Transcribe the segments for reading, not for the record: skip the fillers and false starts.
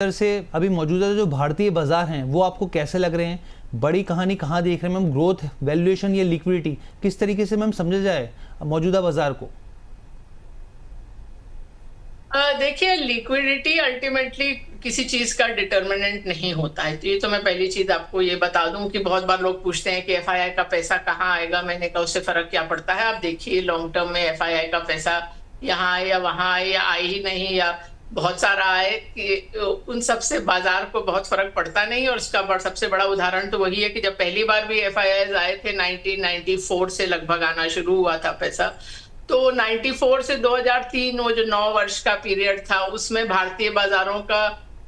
तरह से अभी मौजूदा जो भारतीय बाजार हैं वो आपको कैसे लग रहे हैं? बड़ी कहानी कहाँ देख रहे हैं मैम? ग्रोथ, वैल्यूएशन या लिक्विडिटी, किस तरीके से मैम समझा जाए मौजूदा बाजार को? देखिए, लिक्विडिटी अल्टीमेटली किसी चीज का डिटर्मिनेंट नहीं होता है। तो ये तो मैं पहली चीज आपको ये बता दूं कि बहुत बार लोग पूछते हैं कि एफआईआई का पैसा कहाँ आएगा। मैंने कहा उससे फर्क क्या पड़ता है। आप देखिए लॉन्ग टर्म में एफआईआई का पैसा यहाँ आए या वहां आए या आए ही नहीं या बहुत सारा आए, कि उन सबसे बाजार को बहुत फर्क पड़ता नहीं। और उसका सबसे बड़ा उदाहरण तो वही है कि जब पहली बार भी एफआईआई आए थे 1994 से लगभग आना शुरू हुआ था पैसा। तो 94 से 2003 वो जो 9 वर्ष का पीरियड था उसमें भारतीय बाजारों का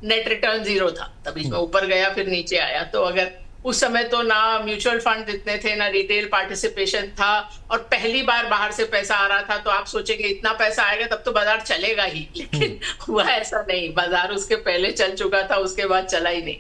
नेट रिटर्न 0 था। तब इसमें ऊपर गया फिर नीचे आया। तो अगर उस समय तो ना म्यूचुअल फंड इतने थे ना रिटेल पार्टिसिपेशन था और पहली बार बाहर से पैसा आ रहा था, तो आप सोचेंगे इतना पैसा आएगा तब तो बाजार चलेगा ही, लेकिन हुआ ऐसा नहीं। बाजार उसके पहले चल चुका था, उसके बाद चला ही नहीं।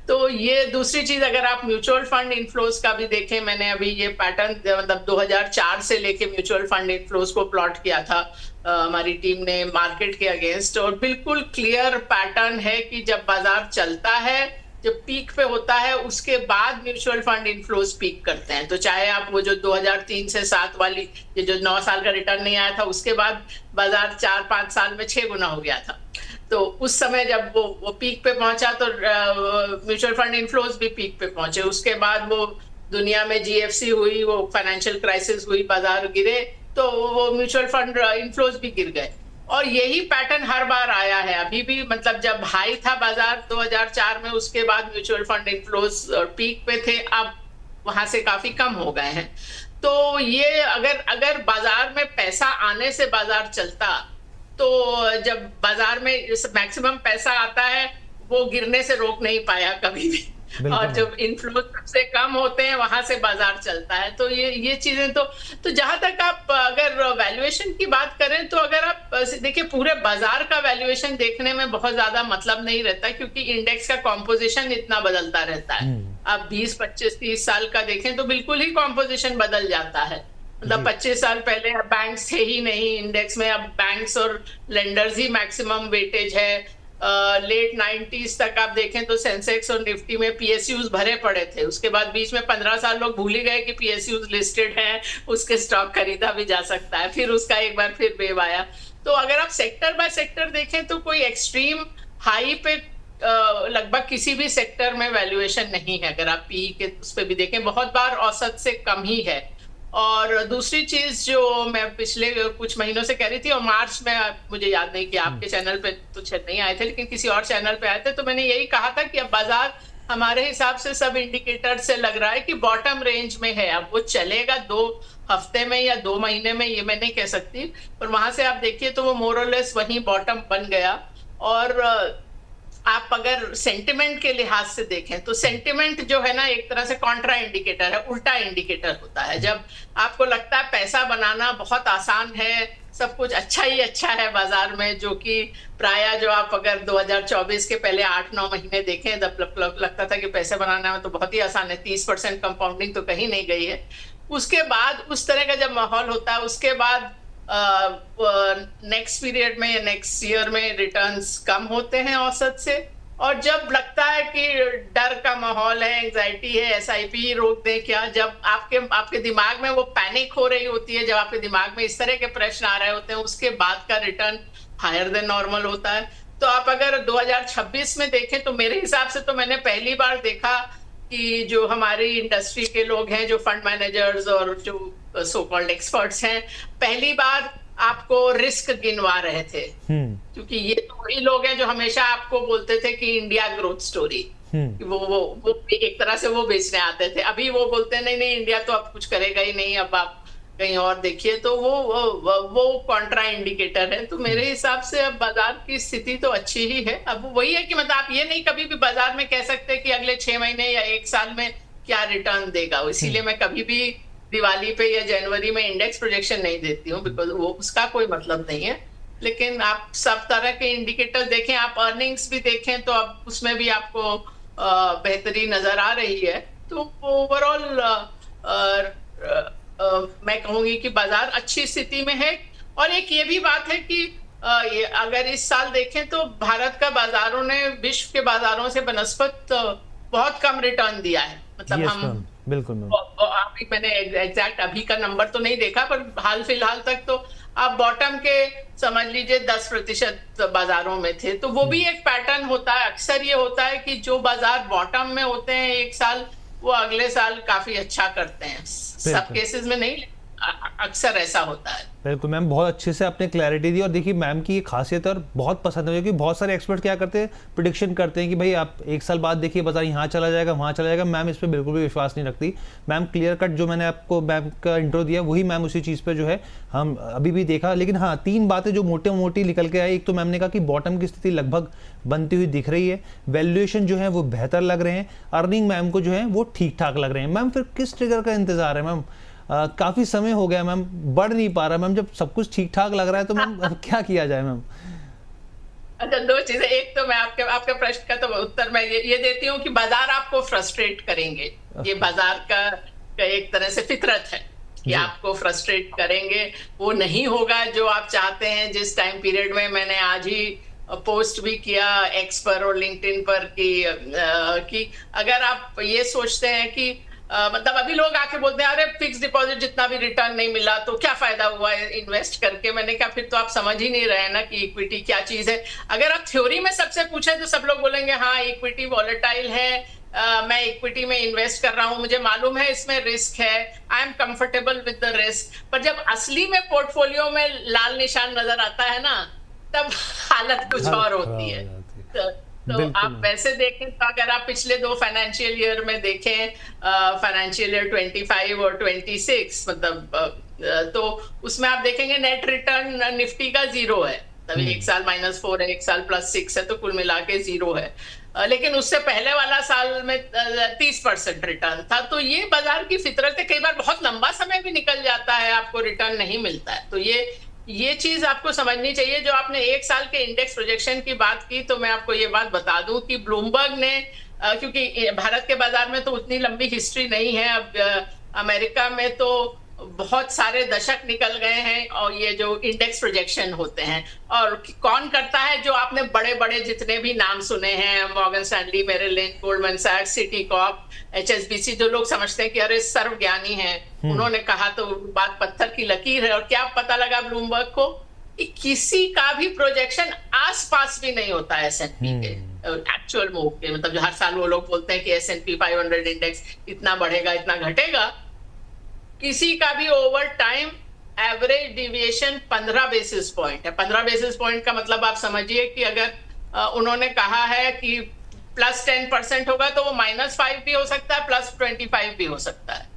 तो ये दूसरी चीज, अगर आप म्यूचुअल फंड इनफ्लोज का भी देखें, मैंने अभी ये पैटर्न मतलब 2004 से लेके म्यूचुअल फंड इनफ्लोज को प्लॉट किया था हमारी टीम ने मार्केट के अगेंस्ट, और बिल्कुल क्लियर पैटर्न है कि जब बाजार चलता है, जब पीक पे होता है, उसके बाद म्यूचुअल फंड इनफ्लोज पीक करते हैं। तो चाहे आप वो जो 2003 से 7 वाली ये जो 9 साल का रिटर्न नहीं आया था, उसके बाद बाजार 4-5 साल में 6 गुना हो गया था। तो उस समय जब वो पीक पे पहुंचा तो म्यूचुअल फंड इनफ्लोज भी पीक पे पहुंचे। उसके बाद वो दुनिया में जीएफसी हुई, वो फाइनेंशियल क्राइसिस हुई, बाजार गिरे, तो वो म्यूचुअल फंड इनफ्लोज भी गिर गए। और यही पैटर्न हर बार आया है। अभी भी मतलब जब हाई था बाजार 2004 में, उसके बाद म्यूचुअल फंड इनफ्लोज पीक पे थे, अब वहां से काफी कम हो गए हैं। तो ये अगर बाजार में पैसा आने से बाजार चलता, तो जब बाजार में मैक्सिमम पैसा आता है वो गिरने से रोक नहीं पाया कभी भी। और जब इनफ्लो सबसे कम होते हैं वहां से बाजार चलता है। तो ये चीजें तो जहां तक आप अगर वैल्यूएशन की बात करें, तो अगर आप देखिए पूरे बाजार का वैल्यूएशन देखने में बहुत ज्यादा मतलब नहीं रहता, क्योंकि इंडेक्स का कॉम्पोजिशन इतना बदलता रहता है। आप 20, 25, 30 साल का देखें तो बिल्कुल ही कॉम्पोजिशन बदल जाता है। मतलब 25 साल पहले बैंक्स थे ही नहीं इंडेक्स में, अब बैंक्स और लेंडर्स ही मैक्सिमम वेटेज है। लेट 90s तक आप देखें तो सेंसेक्स और निफ्टी में पीएसयूज भरे पड़े थे। उसके बाद बीच में 15 साल लोग भूल ही गए कि पीएसयूज लिस्टेड हैं, उसके स्टॉक खरीदा भी जा सकता है। फिर उसका एक बार फिर वेव आया। तो अगर आप सेक्टर बाय सेक्टर देखें तो कोई एक्सट्रीम हाई पे लगभग किसी भी सेक्टर में वैल्यूएशन नहीं है। अगर आप पी के उस पर भी देखें, बहुत बार औसत से कम ही है। और दूसरी चीज जो मैं पिछले कुछ महीनों से कह रही थी, और मार्च में मुझे याद नहीं कि आपके चैनल पे तो नहीं आए थे, लेकिन किसी और चैनल पे आए थे, तो मैंने यही कहा था कि अब बाजार हमारे हिसाब से सब इंडिकेटर से लग रहा है कि बॉटम रेंज में है। अब वो चलेगा 2 हफ्ते में या 2 महीने में, ये मैं नहीं कह सकती, पर वहां से आप देखिए तो वो मोर और लेस वही बॉटम बन गया। और आप अगर सेंटिमेंट के लिहाज से देखें तो सेंटिमेंट जो है ना, एक तरह से कॉन्ट्रा इंडिकेटर है, उल्टा इंडिकेटर होता है। जब आपको लगता है पैसा बनाना बहुत आसान है, सब कुछ अच्छा ही अच्छा है बाजार में, जो कि प्राय जो आप अगर 2024 के पहले 8-9 महीने देखें, तब लगता था कि पैसे बनाना में तो बहुत ही आसान है, 30% कंपाउंडिंग तो कहीं नहीं गई है। उसके बाद उस तरह का जब माहौल होता है, उसके बाद नेक्स्ट पीरियड में या नेक्स्ट ईयर में रिटर्न्स कम होते हैं औसत से। और जब लगता है कि डर का माहौल है, एंजाइटी है, एसआईपी रोक दे क्या, जब आपके दिमाग में वो पैनिक हो रही होती है, जब आपके दिमाग में इस तरह के प्रश्न आ रहे होते हैं, उसके बाद का रिटर्न हायर देन नॉर्मल होता है। तो आप अगर 2026 में देखें तो मेरे हिसाब से तो मैंने पहली बार देखा कि जो हमारी इंडस्ट्री के लोग हैं, जो फंड मैनेजर्स और जो सो कॉल्ड एक्सपर्ट्स हैं, पहली बार आपको रिस्क गिनवा रहे थे। क्योंकि ये तो वही लोग हैं जो हमेशा आपको बोलते थे कि इंडिया ग्रोथ स्टोरी, वो एक तरह से वो बेचने आते थे। अभी वो बोलते हैं नहीं इंडिया तो अब कुछ करेगा ही नहीं, अब आप कहीं और देखिए। तो वो कॉन्ट्रा इंडिकेटर है। तो मेरे हिसाब से अब बाजार की स्थिति तो अच्छी ही है। अब वही है कि मतलब आप ये नहीं कभी भी बाजार में कह सकते कि अगले 6 महीने या 1 साल में क्या रिटर्न देगा। इसीलिए मैं कभी भी दिवाली पे या जनवरी में इंडेक्स प्रोजेक्शन नहीं देती हूँ, बिकॉज वो उसका कोई मतलब नहीं है। लेकिन आप सब तरह के इंडिकेटर देखें, आप अर्निंग्स भी देखें, तो अब उसमें भी आपको बेहतरी नजर आ रही है। तो ओवरऑल मैं कहूंगी कि बाजार अच्छी स्थिति में है। और एक ये भी बात है कि ये अगर इस साल देखें तो भारत का बाजारों ने विश्व के बाजारों से बनस्पत बहुत कम रिटर्न दिया है। मतलब यस हम मैम, बिल्कुल मैम। अभी मैंने एग्जैक्ट अभी का नंबर तो नहीं देखा, पर हाल फिलहाल तक तो आप बॉटम के समझ लीजिए 10% बाजारों में थे। तो वो भी एक पैटर्न होता है, अक्सर ये होता है कि जो बाजार बॉटम में होते हैं एक साल, वो अगले साल काफी अच्छा करते हैं। सब बिल्कुल केसेस में नहीं, अक्सर ऐसा होता है। बिल्कुल मैम, बहुत अच्छे से आपने क्लैरिटी दी। और देखिए मैम की ये खासियत है और बहुत पसंद है, क्योंकि बहुत सारे एक्सपर्ट क्या करते हैं, प्रिडिक्शन करते हैं कि भाई आप एक साल बाद देखिए बाजार यहाँ चला जाएगा, वहाँ चला जाएगा। मैम इस पर बिल्कुल भी विश्वास नहीं रखती। मैम क्लियर कट जो मैंने आपको मैम का इंट्रो दिया, वही मैम उसी चीज़ पर जो है हम अभी भी देखा। लेकिन हाँ, 3 बातें जो मोटे मोटी निकल के आई। एक तो मैम ने कहा कि बॉटम की स्थिति लगभग बनती हुई दिख रही है, वैल्यूएशन जो है वो बेहतर लग रहे हैं, अर्निंग मैम को जो है वो ठीक ठाक लग रहे हैं। मैम फिर किस ट्रिगर का इंतजार है मैम? काफी समय हो गया मैम, बढ़ नहीं पा रहा मैम। जब सब कुछ ठीक ठाक लग रहा है तो मैम अब क्या किया जाए मैम? अच्छा, 2 चीजें। एक तो मैं आपके प्रश्न का तो उत्तर मैं ये देती हूँ कि बाजार आपको फ्रस्ट्रेट करेंगे। ये बाजार का एक तरह से फितरत है कि आपको फ्रस्ट्रेट करेंगे। वो नहीं होगा जो आप चाहते हैं। जिस टाइम पीरियड में मैंने आज ही पोस्ट भी किया एक्स पर और लिंक्डइन पर कि अगर आप ये सोचते हैं कि मतलब अभी लोग आके बोलते हैं अरे फिक्स डिपॉजिट जितना भी रिटर्न नहीं मिला तो क्या फायदा हुआ इन्वेस्ट करके। मैंने कहा फिर तो आप समझ ही नहीं रहे ना कि इक्विटी क्या चीज है। अगर आप थ्योरी में सबसे पूछे तो सब लोग बोलेंगे हाँ इक्विटी वॉलेटाइल है, मैं इक्विटी में इन्वेस्ट कर रहा हूं, मुझे मालूम है इसमें रिस्क है, I am comfortable with the risk. पर जब असली में पोर्टफोलियो में लाल निशान नजर आता है ना, तब हालत कुछ और होती है। तो आप वैसे देखें तो अगर आप पिछले 2 फाइनेंशियल ईयर में देखें, फाइनेंशियल ईयर 25 और 26, मतलब तो उसमें आप देखेंगे नेट रिटर्न निफ्टी का 0 है। तभी एक साल -4 है, एक साल +6 है, तो कुल मिला के 0 है। लेकिन उससे पहले वाला साल में 30% रिटर्न था। तो ये बाजार की फितरत है, कई बार बहुत लंबा समय भी निकल जाता है, आपको रिटर्न नहीं मिलता है। तो ये चीज आपको समझनी चाहिए। जो आपने एक साल के इंडेक्स प्रोजेक्शन की बात की, तो मैं आपको ये बात बता दूं कि ब्लूमबर्ग ने, क्योंकि भारत के बाजार में तो उतनी लंबी हिस्ट्री नहीं है, अब अमेरिका में तो बहुत सारे दशक निकल गए हैं और ये जो इंडेक्स प्रोजेक्शन होते हैं, और कौन करता है, जो आपने बड़े बड़े जितने भी नाम सुने हैं, Morgan Stanley, Merrill Lynch, Goldman सैक्स, सिटी कॉर्प, HSBC, जो लोग समझते हैं कि अरे सर्वज्ञानी हैं, उन्होंने कहा तो बात पत्थर की लकीर है। और क्या पता लगा ब्लूमबर्ग को कि किसी का भी प्रोजेक्शन आसपास भी नहीं होता है S&P के एक्चुअल मूव के। मतलब जो हर साल वो लोग बोलते हैं कि S&P 500 इंडेक्स इतना बढ़ेगा, इतना घटेगा, किसी का भी over time average deviation 15 basis point है। 15 बेसिस पॉइंट का मतलब आप समझिए कि अगर उन्होंने कहा है कि +10% होगा तो वो -5 भी हो सकता है, +25 भी हो सकता है।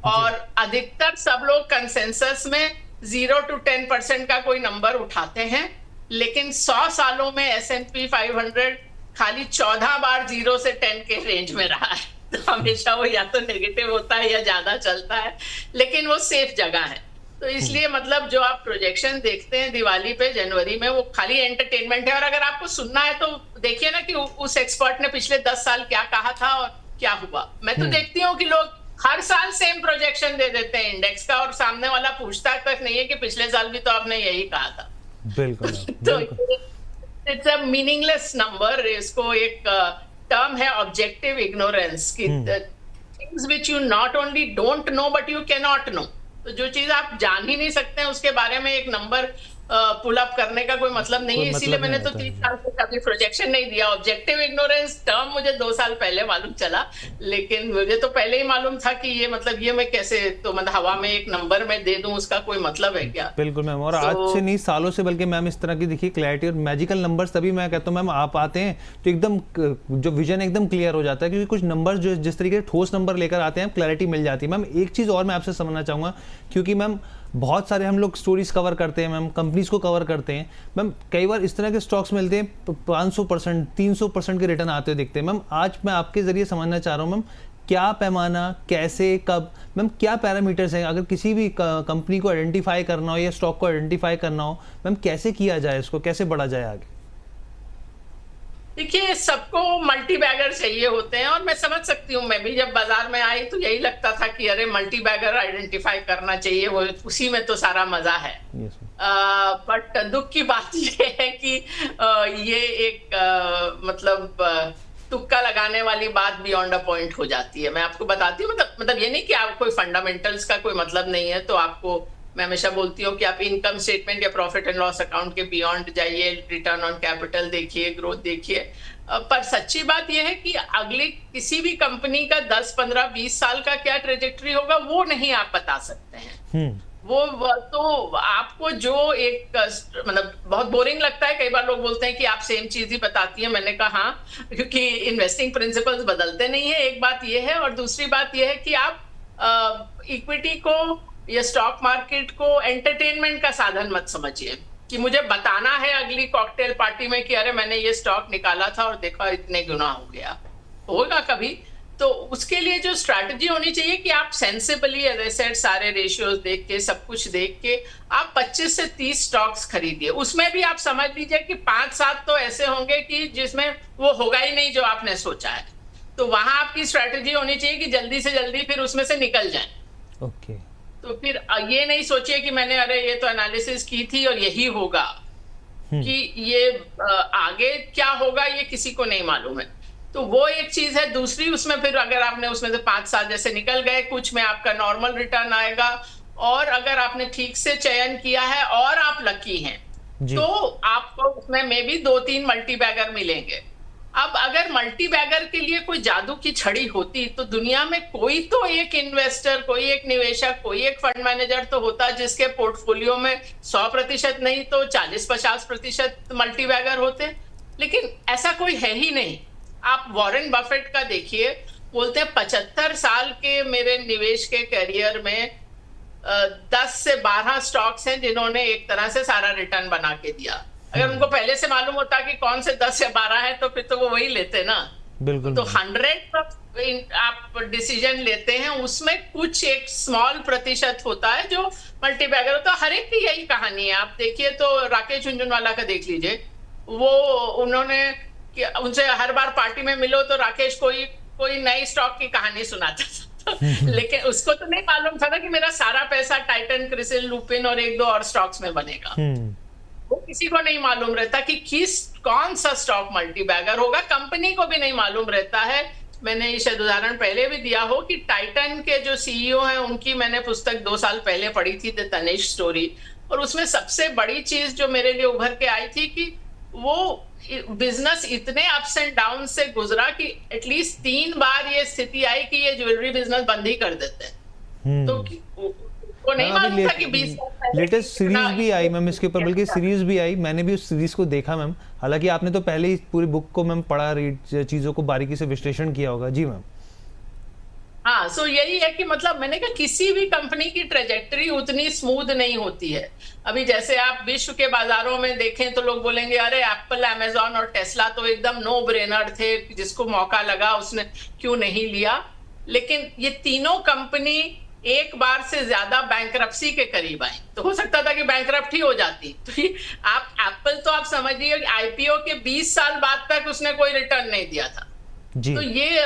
और अधिकतर सब लोग कंसेंसस में 0 to 10% का कोई नंबर उठाते हैं, लेकिन 100 सालों में S&P 500 खाली 14 बार 0 से 10 के रेंज में रहा है। तो हमेशा वो या तो नेगेटिव होता है या ज्यादा चलता है, लेकिन वो सेफ जगह है। तो इसलिए मतलब जो आप प्रोजेक्शन देखते हैं दिवाली पे जनवरी में, वो खाली एंटरटेनमेंट है। और अगर आपको सुनना है तो देखिए ना कि उस एक्सपर्ट ने पिछले 10 साल क्या कहा था और क्या हुआ। मैं तो देखती हूँ कि लोग हर साल सेम प्रोजेक्शन दे देते हैं इंडेक्स का, और सामने वाला पूछता तक नहीं है कि पिछले साल भी तो आपने यही कहा था। बिल्कुल तो इट्स अ मीनिंगलेस नंबर। इसको एक टर्म है ऑब्जेक्टिव इग्नोरेंस की, things which you not only don't know but you can not know. तो जो चीज आप जान ही नहीं सकते हैं उसके बारे में एक नंबर पुल अप करने का कोई मतलब नहीं है। इसीलिए मैंने तो 3 साल से कभी प्रोजेक्शन नहीं दिया। ऑब्जेक्टिव इग्नोरेंस टर्म मुझे 2 साल पहले मालूम चला, लेकिन मुझे तो पहले ही मालूम था कि ये मतलब ये मैं कैसे, तो मतलब हवा में एक नंबर में दे दूं, उसका कोई मतलब है क्या? बिल्कुल मैम, और आज से नहीं सालों से, बल्कि मैम इस तरह की देखिए क्लैरिटी और मैजिकल नंबर्स तभी मैं कहता हूँ मैम आप आते हैं तो एकदम जो विजन एकदम क्लियर हो जाता है, क्योंकि कुछ नंबर्स जो जिस तरीके से ठोस नंबर लेकर आते हैं क्लैरिटी मिल जाती है। मैम एक चीज़ और मैं आपसे समझना चाहूँगा, क्योंकि मैम बहुत सारे हम लोग स्टोरीज कवर करते हैं मैम, कंपनीज को कवर करते हैं मैम, कई बार इस तरह के स्टॉक्स मिलते हैं 500% 300% के रिटर्न आते हुए दिखते हैं। मैम आज मैं आपके जरिए समझना चाह रहा हूँ मैम, क्या पैमाना, कैसे, कब, मैम क्या पैरामीटर्स हैं, अगर किसी भी कंपनी को आइडेंटिफाई करना हो या स्टॉक को आइडेंटिफाई करना हो, मैम कैसे किया जाए, इसको कैसे बढ़ा जाए आगे? देखिए, सबको मल्टी बैगर चाहिए होते हैं और मैं समझ सकती हूँ। मैं भी जब बाजार में आई तो यही लगता था कि अरे मल्टी बैगर आइडेंटिफाई करना चाहिए, वो उसी में तो सारा मजा है। यस बट दुख की बात ये है कि ये एक मतलब तुक्का लगाने वाली बात बियॉन्ड अ पॉइंट हो जाती है। मैं आपको बताती हूँ, मतलब ये नहीं कि आप कोई फंडामेंटल्स का कोई मतलब नहीं है तो आपको, मैं हमेशा बोलती हूँ कि आप इनकम स्टेटमेंट या प्रॉफिट एंड लॉस अकाउंट के बियॉन्ड जाइए, रिटर्न ऑन कैपिटल देखिए, ग्रोथ देखिए। पर सच्ची बात यह है कि अगली किसी भी कंपनी का 10, 15, 20 साल का क्या ट्रेजेक्टरी होगा वो नहीं आप बता सकते हैं। वो तो आपको जो एक मतलब बहुत बोरिंग लगता है। कई बार लोग बोलते हैं कि आप सेम चीज ही बताती हैं। मैंने कहा हाँ, क्योंकि इन्वेस्टिंग प्रिंसिपल्स बदलते नहीं है, एक बात ये है। और दूसरी बात ये है कि आप इक्विटी को या स्टॉक मार्केट को एंटरटेनमेंट का साधन मत समझिए कि मुझे बताना है अगली कॉकटेल पार्टी में कि अरे मैंने ये स्टॉक निकाला था और देखा इतने गुना हो गया। होगा कभी तो उसके लिए जो स्ट्रैटेजी होनी चाहिए कि आप सेंसिबली, एज आई सेड, सारे रेशियोज देख के, सब कुछ देख के आप 25 से 30 स्टॉक्स खरीदिए। उसमें भी आप समझ लीजिए कि 5-7 तो ऐसे होंगे कि जिसमें वो होगा ही नहीं जो आपने सोचा है। तो वहां आपकी स्ट्रैटेजी होनी चाहिए कि जल्दी से जल्दी फिर उसमें से निकल जाए। ओके तो फिर ये नहीं सोचिए कि मैंने अरे ये तो एनालिसिस की थी और यही होगा, कि ये आगे क्या होगा ये किसी को नहीं मालूम है। तो वो एक चीज है। दूसरी, उसमें फिर अगर आपने उसमें से 5-7 जैसे निकल गए, कुछ में आपका नॉर्मल रिटर्न आएगा, और अगर आपने ठीक से चयन किया है और आप लकी हैं तो आपको उसमें मे भी 2-3 मल्टी बैगर मिलेंगे। अब अगर मल्टी बैगर के लिए कोई जादू की छड़ी होती तो दुनिया में कोई तो एक इन्वेस्टर, कोई एक निवेशक, कोई एक फंड मैनेजर तो होता जिसके पोर्टफोलियो में 100% नहीं तो 40-50% मल्टी बैगर होते। लेकिन ऐसा कोई है ही नहीं। आप वॉरेन बफेट का देखिए, बोलते हैं 75 साल के मेरे निवेश के करियर में 10 से 12 स्टॉक्स हैं जिन्होंने एक तरह से सारा रिटर्न बना के दिया। अगर उनको पहले से मालूम होता कि कौन से 10 या 12 है तो फिर तो वो वही लेते ना। बिल्कुल। तो 100 आप डिसीजन लेते हैं, उसमें कुछ एक स्मॉल प्रतिशत होता है जो मल्टी बैगर होता है। हर एक की यही कहानी है। आप देखिए तो राकेश झुनझुनवाला का देख लीजिए, वो उन्होंने कि उनसे हर बार पार्टी में मिलो तो राकेश कोई नई स्टॉक की कहानी सुनाता था लेकिन उसको तो नहीं मालूम था ना कि मेरा सारा पैसा टाइटन, क्रिसिल, लुपिन और 1-2 और स्टॉक्स में बनेगा। वो किसी को नहीं मालूम रहता कि कौन सा स्टॉक मल्टी बैगर होगा। कंपनी को भी नहीं मालूम रहता है। मैंने ये शायद उदाहरण पहले भी दिया हो कि टाइटन के जो सीईओ हैं उनकी मैंने पुस्तक 2 साल पहले पढ़ी थी, द तनिष्क स्टोरी। और उसमें सबसे बड़ी चीज जो मेरे लिए उभर के आई थी कि वो बिजनेस इतने अप्स एंड डाउन से गुजरा कि एटलीस्ट 3 बार ये स्थिति आई कि ये ज्वेलरी बिजनेस बंद ही कर देते हैं। तो वो नहीं मालूम था कि 20 साल पहले लेटेस्ट सीरीज भी आई मैम इसके ऊपर, बल्कि सीरीज भी आई, मैंने भी उस सीरीज को देखा मैम। हालांकि आपने तो पहले ही पूरी बुक को मैम पढ़ा, रीड, चीजों को बारीकी से विश्लेषण किया होगा। जी मैम। हाँ, सो यही है कि मतलब मैंने कहा किसी भी कंपनी की ट्रेजेक्टरी उतनी स्मूथ नहीं होती है। अभी जैसे आप विश्व के बाजारों में देखें तो लोग बोलेंगे अरे एप्पल, अमेजॉन और टेस्ला तो एकदम नो ब्रेनर थे, जिसको मौका लगा उसने क्यों नहीं लिया। लेकिन ये तीनों कंपनी एक बार से ज्यादा बैंकरप्सी के करीब आई। तो हो सकता था कि बैंकरप्ट ही हो जाती। तो आप एप्पल तो आप समझिए आईपीओ के 20 साल बाद तक उसने कोई रिटर्न नहीं दिया था। जी। तो ये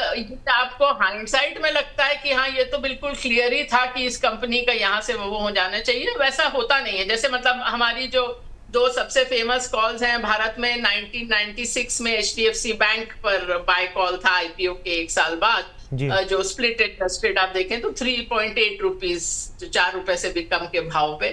आपको हाइंडसाइट में लगता है कि हाँ ये तो बिल्कुल क्लियर ही था कि इस कंपनी का यहाँ से वो हो जाना चाहिए। वैसा होता नहीं है। जैसे मतलब हमारी जो 2 सबसे फेमस कॉल्स हैं भारत में, 1996 में एचडीएफसी बैंक पर बाय कॉल था आईपीओ के 1 साल बाद, जो स्प्लिट एडजस्टेड आप देखें तो 3.8 रुपीज, जो 4 रुपए से भी कम के भाव पे।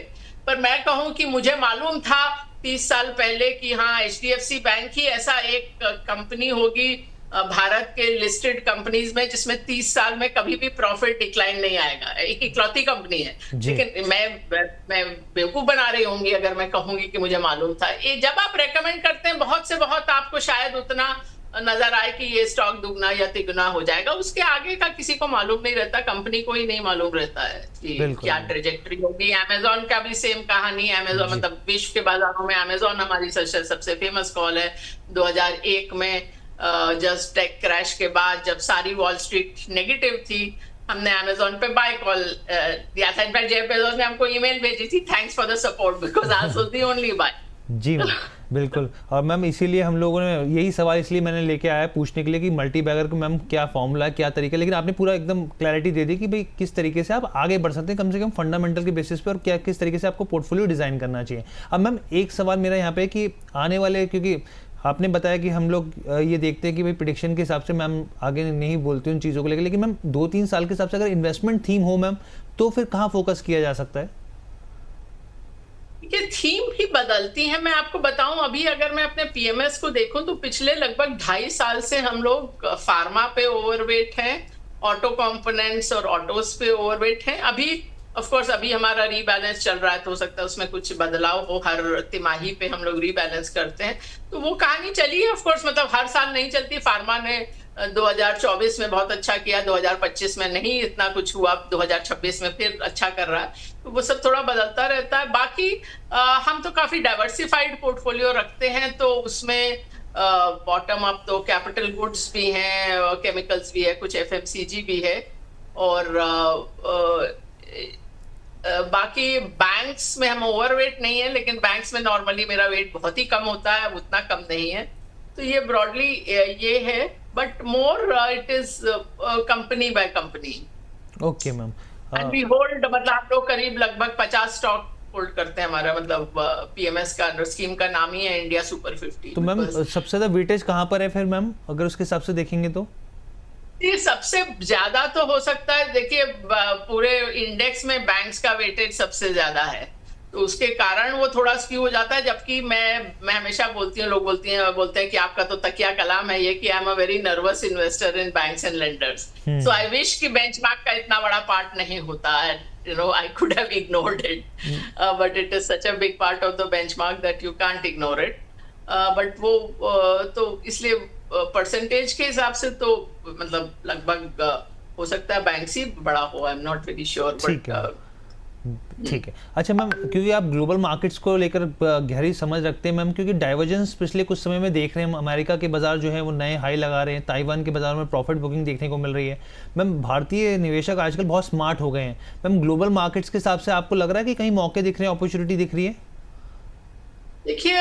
पर मैं कहूं कि मुझे मालूम था 30 साल पहले कि हाँ एचडीएफसी बैंक ही ऐसा एक कंपनी होगी भारत के लिस्टेड कंपनीज में जिसमें 30 साल में कभी भी प्रॉफिट डिक्लाइन नहीं आएगा। एक इकलौती कंपनी है। लेकिन मैं बेवकूफ बना रही होंगी अगर मैं कहूंगी कि मुझे मालूम था। ये जब आप रेकमेंड करते हैं बहुत से बहुत, आपको शायद उतना नजर आए कि ये स्टॉक दुगना या तिगुना हो जाएगा, उसके आगे का किसी को मालूम नहीं रहता, कंपनी को ही नहीं मालूम रहता है कि क्या ट्रेजेक्टरी होगी। अमेजॉन का भी सेम कहानी। अमेजॉन मतलब विश्व के बाजारों में अमेजॉन हमारी सबसे फेमस कॉल है। 2001 में जस्ट टेक क्रैश के बाद जब सारी वॉल स्ट्रीट नेगेटिव थी, हमने अमेजॉन पे बाय कॉल दिया था। इनफैक्ट जेफ बेजोस ने हमको ईमेल भेजी थी, thanks for the support because I was the only buy. जी मैम, बिल्कुल। और मैम इसीलिए हम लोगों ने यही सवाल इसलिए मैंने लेके आया पूछने के लिए कि मल्टी बैगर का मैम क्या फॉर्मूला है, क्या तरीका है, लेकिन आपने पूरा एकदम क्लैरिटी दे दी कि भाई किस तरीके से आप आगे बढ़ सकते हैं कम से कम फंडामेंटल के बेसिस पे, और क्या किस तरीके से आपको पोर्टफोलियो डिज़ाइन करना चाहिए। अब मैम एक सवाल मेरा यहाँ पे कि आने वाले, क्योंकि आपने बताया कि हम लोग ये देखते हैं कि भाई प्रिडिक्शन के हिसाब से मैम आगे नहीं बोलती उन चीज़ों को लेकर, लेकिन मैम 2-3 साल के हिसाब से अगर इन्वेस्टमेंट थीम हो मैम, तो फिर कहाँ फोकस किया जा सकता है? ये थीम भी बदलती है। मैं आपको बताऊं, अभी अगर मैं अपने पीएमएस को देखूं तो पिछले लगभग 2.5 साल से हम लोग फार्मा पे ओवरवेट हैं, ऑटो कंपोनेंट्स और ऑटोस पे ओवरवेट हैं। अभी ऑफ कोर्स अभी हमारा रीबैलेंस चल रहा है, तो हो सकता है उसमें कुछ बदलाव हो, हर तिमाही पे हम लोग रीबैलेंस करते हैं। तो वो कहानी चली है ऑफ कोर्स, मतलब हर साल नहीं चलती। फार्मा ने 2024 में बहुत अच्छा किया, 2025 में नहीं इतना कुछ हुआ, 2026 में फिर अच्छा कर रहा है। तो वो सब थोड़ा बदलता रहता है। बाकी हम तो काफी डाइवर्सिफाइड पोर्टफोलियो रखते हैं, तो उसमें बॉटम अप तो कैपिटल गुड्स भी हैं, केमिकल्स भी है, कुछ एफएमसीजी भी है, और बाकी बैंक्स में हम ओवरवेट नहीं है, लेकिन बैंक्स में नॉर्मली मेरा वेट बहुत ही कम होता है, उतना कम नहीं है। तो ये ब्रॉडली ये है, but more it is company by company. Okay ma'am. And we hold, मतलब आप लोग करीब लगभग 50 स्टॉक होल्ड करते हैं। हमारा मतलब पीएमएस का स्कीम का नाम ही है इंडिया सुपर 50। तो मैम सबसे ज्यादा वेटेज कहाँ पर है फिर मैम, अगर उसके हिसाब से देखेंगे तो? ये सबसे ज्यादा तो हो सकता है, देखिए पूरे इंडेक्स में बैंक्स का वेटेज सबसे ज्यादा है, तो उसके कारण वो थोड़ा स्क्यू हो जाता है। जबकि मैं हमेशा बोलती हूँ, लोग बोलते हैं कि आपका तो तकिया कलाम है ये, कि I am a very nervous investor in banks and lenders. So I wish कि बेंचमार्क का इतना बड़ा पार्ट नहीं होता है, you know, I could have ignored it, but it is such a big part of the benchmark that you can't ignore it. But वो तो इसलिए परसेंटेज के हिसाब से तो मतलब लगभग हो सकता है बैंक्स ही बड़ा हो, I am not very sure, but ठीक है। अच्छा मैम, क्योंकि आप ग्लोबल मार्केट्स को लेकर गहरी समझ रखते हैं मैम, क्योंकि डाइवर्जेंस पिछले कुछ समय में देख रहे हैं हम, अमेरिका के बाजार जो है वो नए हाई लगा रहे हैं, ताइवान के बाजार में प्रॉफिट बुकिंग देखने को मिल रही है। मैम भारतीय निवेशक आजकल बहुत स्मार्ट हो गए हैं मैम, ग्लोबल मार्केट्स के हिसाब से आपको लग रहा है कि कहीं मौके दिख रहे हैं, अपॉर्चुनिटी दिख रही है? देखिए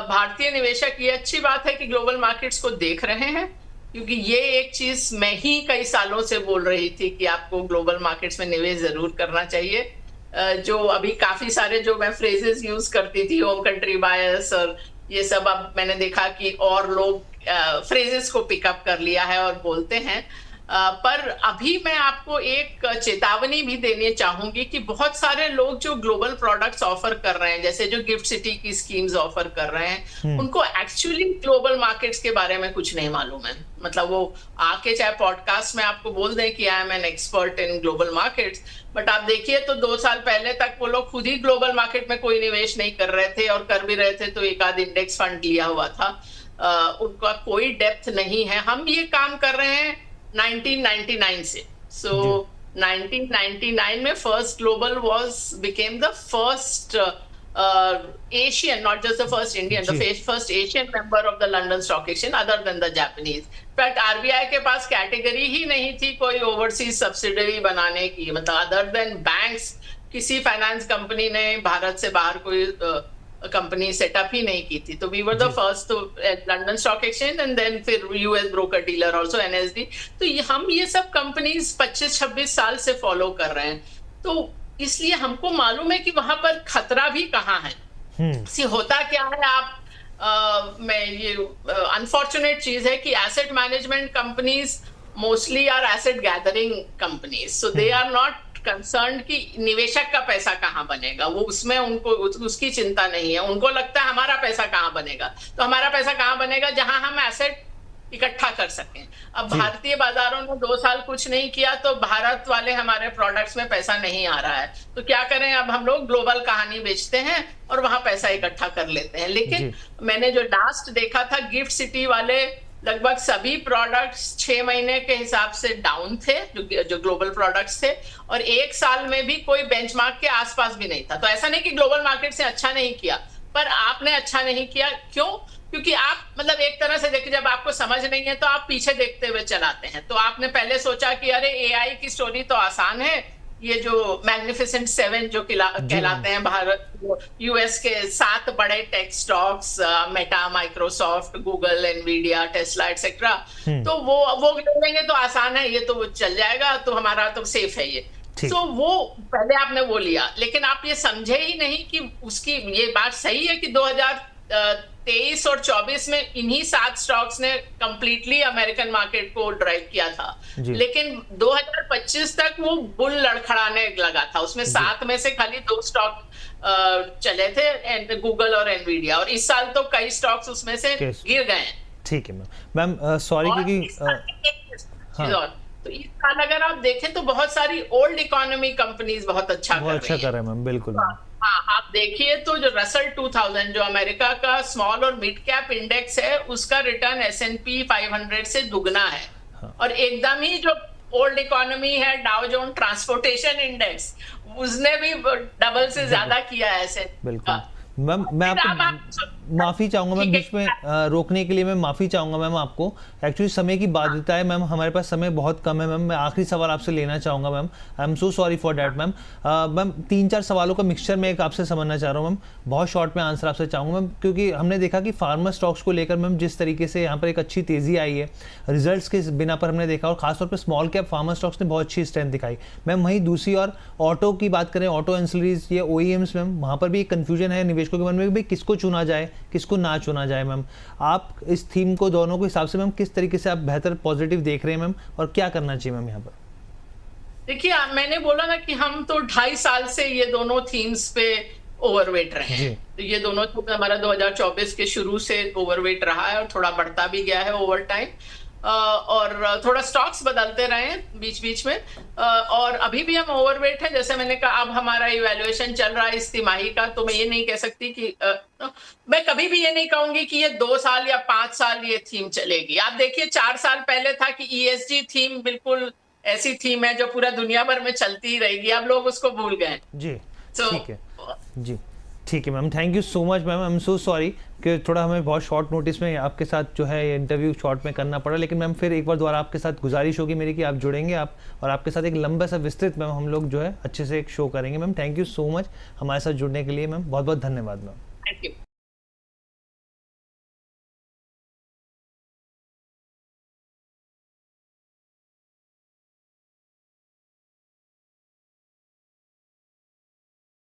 भारतीय निवेशक, ये अच्छी बात है कि ग्लोबल मार्केट्स को देख रहे हैं, क्योंकि ये एक चीज मैं ही कई सालों से बोल रही थी कि आपको ग्लोबल मार्केट्स में निवेश जरूर करना चाहिए। जो अभी काफी सारे जो मैं फ्रेजेस यूज करती थी, होम कंट्री बायर्स और ये सब, अब मैंने देखा कि और लोग फ्रेजेस को पिकअप कर लिया है और बोलते हैं। पर अभी मैं आपको एक चेतावनी भी देनी चाहूंगी कि बहुत सारे लोग जो ग्लोबल प्रोडक्ट्स ऑफर कर रहे हैं, जैसे जो गिफ्ट सिटी की स्कीम्स ऑफर कर रहे हैं, उनको एक्चुअली ग्लोबल मार्केट्स के बारे में कुछ नहीं मालूम है। मतलब वो आके चाहे पॉडकास्ट में आपको बोल दें कि I am an expert in global markets, but आप देखिए तो 2 साल पहले तक वो लोग खुद ही ग्लोबल मार्केट में कोई निवेश नहीं कर रहे थे, और कर भी रहे थे तो एक आध इंडेक्स फंड लिया हुआ था। उनका कोई डेप्थ नहीं है। हम ये काम कर रहे हैं 1999 से। So 1999 में first global became the first Asian, not just the first Indian, the first Asian member of the London Stock Exchange other than the Japanese. In fact, RBI के पास कैटेगरी ही नहीं थी कोई ओवरसीज सब्सिडरी बनाने की, मतलब other than banks किसी finance company ने भारत से बाहर कोई कंपनी सेटअप ही नहीं की थी। तो we were the first to London stock exchange, and then फिर US broker dealer also NSD. तो हम ये सब कंपनीज 25-26 साल से फॉलो कर रहे हैं, तो इसलिए हमको मालूम है कि वहां पर खतरा भी कहाँ है। सी होता क्या है, आप मैं ये अनफॉर्चुनेट चीज है कि asset management companies mostly are asset gathering companies, so they are not concern कि निवेशक का पैसा कहाँ बनेगा, वो उसमें उनको उसकी चिंता नहीं है। उनको लगता है हमारा पैसा कहाँ बनेगा, तो हमारा पैसा कहाँ बनेगा जहां हम एसेट इकट्ठा कर सकें। अब भारतीय बाजारों ने 2 साल कुछ नहीं किया, तो भारत वाले हमारे प्रोडक्ट्स में पैसा नहीं आ रहा है, तो क्या करें, अब हम लोग ग्लोबल कहानी बेचते हैं और वहां पैसा इकट्ठा कर लेते हैं। लेकिन मैंने जो लास्ट देखा था, गिफ्ट सिटी वाले लगभग सभी प्रोडक्ट्स 6 महीने के हिसाब से डाउन थे, जो ग्लोबल प्रोडक्ट्स थे, और 1 साल में भी कोई बेंचमार्क के आसपास भी नहीं था। तो ऐसा नहीं कि ग्लोबल मार्केट से अच्छा नहीं किया, पर आपने अच्छा नहीं किया। क्यों? क्योंकि आप मतलब एक तरह से देखिए, जब आपको समझ नहीं है तो आप पीछे देखते हुए चलाते हैं। तो आपने पहले सोचा कि अरे एआई की स्टोरी तो आसान है, ये जो मैग्निफिसेंट 7 जो कहलाते हैं भारत, यूएस के 7 बड़े tech stocks, Meta, Microsoft, Google, Nvidia, Tesla etcetera, तो वो ले लेंगे तो आसान है, ये तो वो चल जाएगा, तो हमारा तो सेफ है ये। तो वो पहले आपने वो लिया, लेकिन आप ये समझे ही नहीं कि उसकी, ये बात सही है कि 2023 और 24 में इन्हीं 7 स्टॉक्स ने कंप्लीटली अमेरिकन मार्केट को ड्राइव किया था, लेकिन 2025 तक वो बुल लड़खड़ाने लगा था। उसमें 7 में से खाली 2 स्टॉक चले थे, गूगल और एनवीडिया, और इस साल तो कई स्टॉक्स उसमें से गिर गए हैं। ठीक है मैम, सॉरी क्योंकि तो इस साल अगर आप देखें तो बहुत सारी ओल्ड इकोनॉमी कंपनीज बहुत अच्छा कर रहे हैं मैम। बिल्कुल। हाँ, आप देखिए तो जो रसल 2000 जो अमेरिका का स्मॉल और मिड कैप इंडेक्स है, उसका रिटर्न S&P 500 से दुगना है। और एकदम ही जो ओल्ड इकोनॉमी है, डाउ जोन ट्रांसपोर्टेशन इंडेक्स, उसने भी डबल से ज्यादा किया है S&P का। मैम मैं आपको माफ़ी चाहूँगा मैम, बीच में रोकने के लिए मैं माफ़ी चाहूँगा मैम आपको। एक्चुअली समय की बाध्यता है मैम, हमारे पास समय बहुत कम है मैम। मैं आखिरी सवाल आपसे लेना चाहूँगा ma'am, I am so sorry for that ma'am. Ma'am 3-4 सवालों का मिक्सचर मैं एक आपसे समझना चाह रहा हूँ मैम, बहुत शॉर्ट में आंसर आपसे चाहूँगा मैम, क्योंकि हमने देखा कि फार्मा स्टॉक्स को लेकर मैम जिस तरीके से यहाँ पर एक अच्छी तेज़ी आई है रिजल्ट्स के बिना पर हमने देखा, और खासतौर पर स्मॉल कैप फार्मा स्टॉक्स ने बहुत अच्छी स्ट्रेंथ दिखाई मैम। वहीं दूसरी और ऑटो की बात करें, ऑटो एंसिलरीज या OEMs मैम, वहाँ पर भी एक कन्फ्यूजन है निवेशकों के मन में, भाई किसको चुना जाए किसको ना चुना जाए मैम। आप इस थीम को दोनों के हिसाब से मैम किस तरीके से आप बेहतर पॉजिटिव देख रहे हैं मैम, और क्या करना चाहिए मैम यहाँ पर? देखिए, मैंने बोला ना कि हम तो 2.5 साल से ये दोनों थीम्स पे ओवरवेट रहे हैं। तो ये दोनों तो हमारा 2024 के शुरू से ओवरवेट रहा है, और थोड़ा बढ़ता भी गया है ओवर टाइम, और थोड़ा स्टॉक्स बदलते रहे हैं बीच बीच में, और अभी भी हम ओवरवेट हैं। जैसे मैंने कहा, अब हमारा इवैल्यूएशन चल रहा है इस तिमाही का, तो मैं ये नहीं कह सकती कि मैं कभी भी ये नहीं कहूंगी कि ये 2 साल या 5 साल ये थीम चलेगी। आप देखिए, 4 साल पहले था कि ESG थीम बिल्कुल ऐसी थीम है जो पूरा दुनिया भर में चलती ही रहेगी, अब लोग उसको भूल गए जी। ठीक है जी, ठीक है ma'am, thank you so much ma'am. I am so sorry कि थोड़ा हमें बहुत शॉर्ट नोटिस में आपके साथ जो है इंटरव्यू शॉर्ट में करना पड़ा, लेकिन मैम फिर एक बार दोबारा आपके साथ गुजारिश होगी मेरी कि आप जुड़ेंगे आप, और आपके साथ एक लंबा सा विस्तृत मैम हम लोग जो है अच्छे से एक शो करेंगे ma'am. Thank you so much हमारे साथ जुड़ने के लिए मैम, बहुत बहुत धन्यवाद मैम। Thank you.